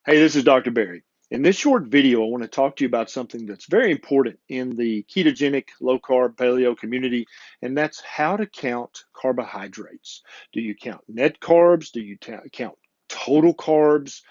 Hey, this is Dr. Berry. In this short video, I want to talk to you about something that's very important in the ketogenic, low carb, paleo community, and that's how to count carbohydrates. Do you count net carbs? Do you count total carbs?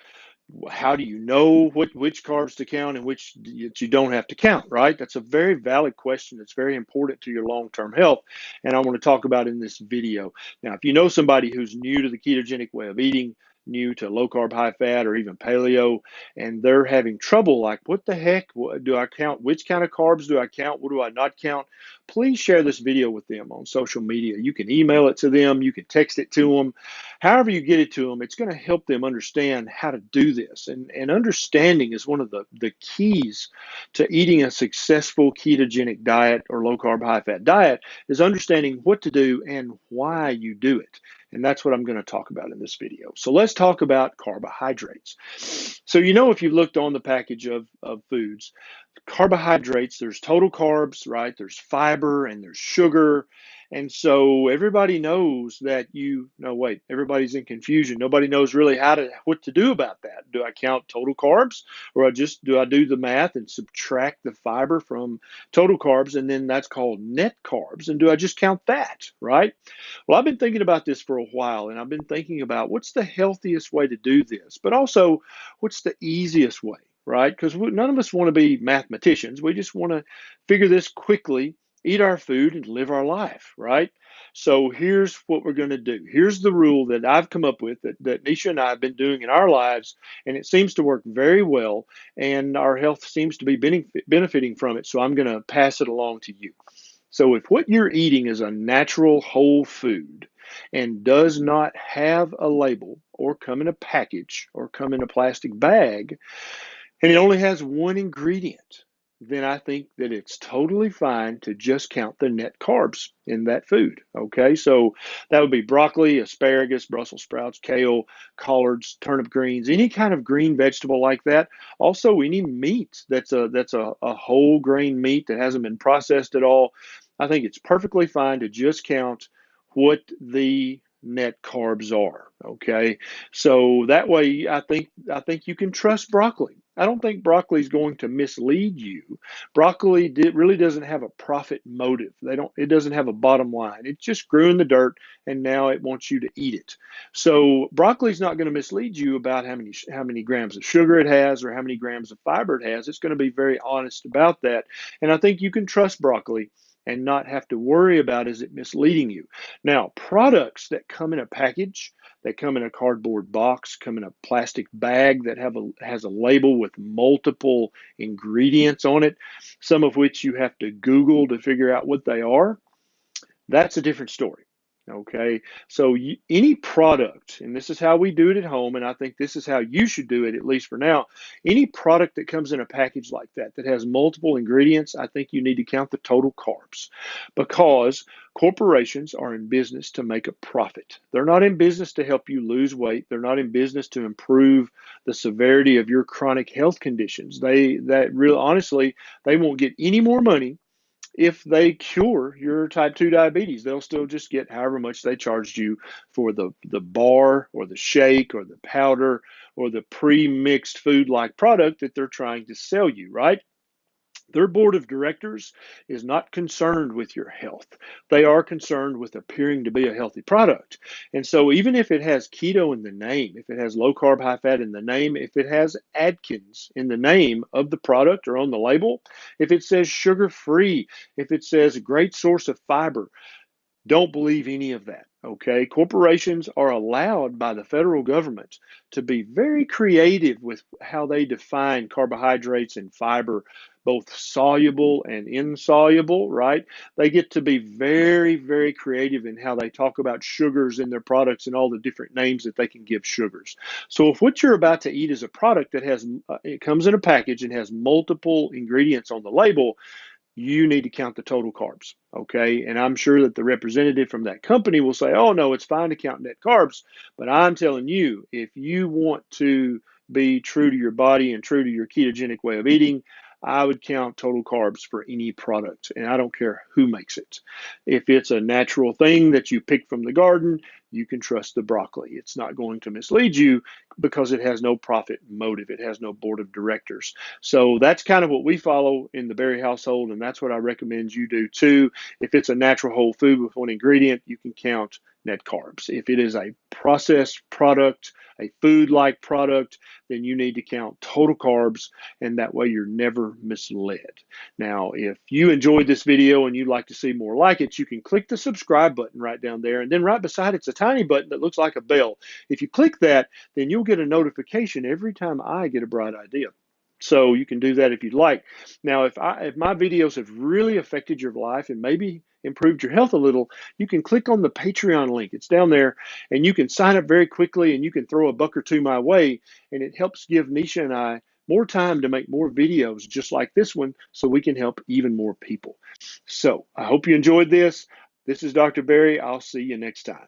How do you know which carbs to count and which that you don't have to count, right? That's a very valid question that's very important to your long-term health, and I want to talk about in this video. Now, if you know somebody who's new to the ketogenic way of eating, new to low carb, high fat, or even paleo, and they're having trouble, like, what the heck? Do I count? Which kind of carbs do I count? What do I not count? Please share this video with them on social media. You can email it to them, you can text it to them. However you get it to them, it's going to help them understand how to do this. And understanding is one of the keys to eating a successful ketogenic diet or low carb, high fat diet is understanding what to do and why you do it. And that's what I'm going to talk about in this video. So let's talk about carbohydrates. So, if you've looked on the package of foods, carbohydrates, there's total carbs, right? There's fiber and there's sugar. And so everybody knows that no, wait, everybody's in confusion. Nobody knows really what to do about that. Do I count total carbs, or do I do the math and subtract the fiber from total carbs, and then that's called net carbs? And do I just count that, right? Well, I've been thinking about this for a while, and I've been thinking about what's the healthiest way to do this, but also what's the easiest way, right? Because none of us want to be mathematicians. We just want to figure this quickly, eat our food, and live our life, right? So here's what we're going to do. Here's the rule that I've come up with that Nisha and I have been doing in our lives, and it seems to work very well, and our health seems to be benefiting from it. So I'm going to pass it along to you. So if what you're eating is a natural whole food and does not have a label or come in a package or come in a plastic bag, and it only has one ingredient, then I think that it's totally fine to just count the net carbs in that food. Okay, so that would be broccoli, asparagus, Brussels sprouts, kale, collards, turnip greens, any kind of green vegetable like that. Also, any meat that's a whole grain meat that hasn't been processed at all. I think it's perfectly fine to just count what the net carbs are. Okay, so that way I think you can trust broccoli. I don't think broccoli is going to mislead you. Broccoli really doesn't have a profit motive. It doesn't have a bottom line. It just grew in the dirt and now it wants you to eat it. So broccoli is not going to mislead you about how many grams of sugar it has or how many grams of fiber it has. It's going to be very honest about that. And I think you can trust broccoli and not have to worry about is it misleading you. Now, products that come in a package, that come in a cardboard box, come in a plastic bag that has a label with multiple ingredients on it, some of which you have to Google to figure out what they are, that's a different story. Okay, so any product, and this is how we do it at home, and I think this is how you should do it, at least for now. Any product that comes in a package like that has multiple ingredients, I think you need to count the total carbs, because corporations are in business to make a profit. They're not in business to help you lose weight. They're not in business to improve the severity of your chronic health conditions. Honestly, they won't get any more money if they cure your type 2 diabetes. They'll still just get however much they charged you for the bar or the shake or the powder or the pre-mixed food like product that they're trying to sell you, right? Their board of directors is not concerned with your health. They are concerned with appearing to be a healthy product. And so even if it has keto in the name, if it has low carb, high fat in the name, if it has Atkins in the name of the product or on the label, if it says sugar free, if it says a great source of fiber, don't believe any of that. Okay, corporations are allowed by the federal government to be very creative with how they define carbohydrates and fiber, both soluble and insoluble, right? They get to be very, very creative in how they talk about sugars in their products and all the different names that they can give sugars. So if what you're about to eat is a product that it comes in a package and has multiple ingredients on the label, you need to count the total carbs. Okay. And I'm sure that the representative from that company will say, oh, no, it's fine to count net carbs. But I'm telling you, if you want to be true to your body and true to your ketogenic way of eating, I would count total carbs for any product, and I don't care who makes it. If it's a natural thing that you pick from the garden, you can trust the broccoli. It's not going to mislead you because it has no profit motive. It has no board of directors. So that's kind of what we follow in the Berry household, and that's what I recommend you do too. If it's a natural whole food with one ingredient, you can count net carbs. If it is a processed product, a food-like product, then you need to count total carbs, and that way you're never misled. Now, if you enjoyed this video and you'd like to see more like it, you can click the subscribe button right down there, and then right beside it's a tiny button that looks like a bell. If you click that, then you'll get a notification every time I get a bright idea. So you can do that if you'd like. Now, if my videos have really affected your life and maybe improved your health a little, you can click on the Patreon link. It's down there, and you can sign up very quickly, and you can throw a buck or two my way, and it helps give Nisha and I more time to make more videos just like this one so we can help even more people. So I hope you enjoyed this. This is Dr. Berry. I'll see you next time.